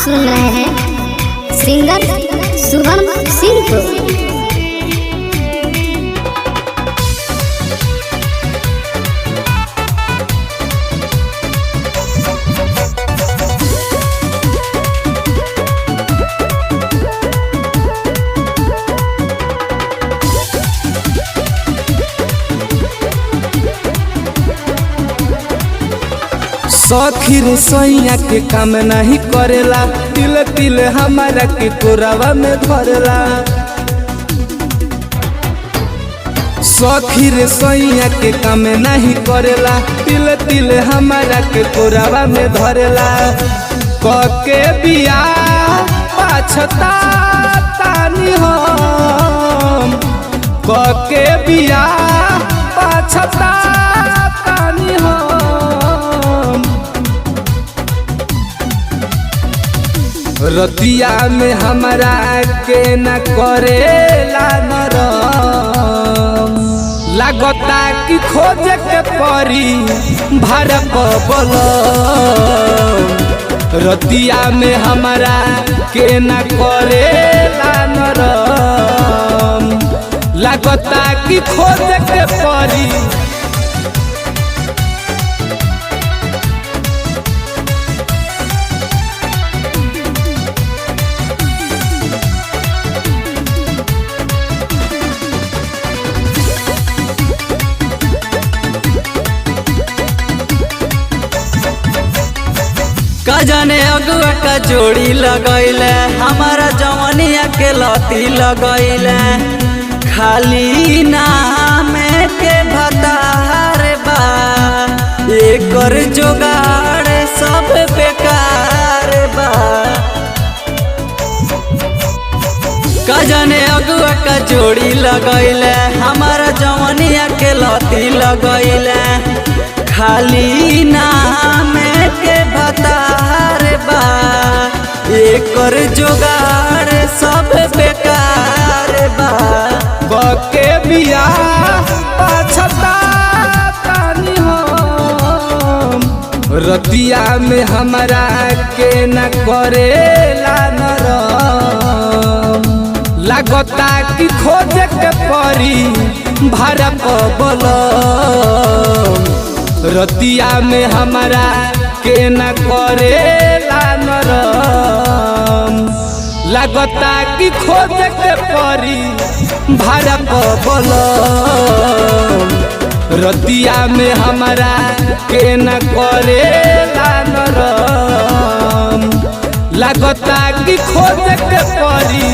सुन रहे हैं सिंगर शुभम सिंह को। सखी रे सैया के काम नहीं करेला, तिल तिल हमारा के कोरावा में धरेला। सखी रे सैया के काम नहीं करेला, तिल तिल हमारा के कोरावा में धरेला। कके बिया पाछता तानी हम, कके बिया पाछता तानी हम। रतिया में हमारा के न करेला नरम, लागता कि खोज के परी भर पबल। रतिया में हमारा के न करेला नरम, लागता कि खोज के परी। का जाने अगुआ का जोड़ी लगैले, हमारा जवनिया के लती लगैले। खाली नाम के भतार बा, एकर जोगाड़ सब बेकार बा। का जाने अगुआ का जोड़ी लगैले, हमारा जवनिया के लती लगैले। खाली नाम के भतार बा, एकर जोगाड़ सब बेकार बा। बके बिया पाछता तानी हम, रतिया में हमारा के न करेला नरम, लागता कि खोज के परी भर पबल। रतिया में हमारा के न करेला नरम, लागता कि खोज के परी भर पबल। रतिया में हमारा के न करेला नरम, लागता कि खोज के परी।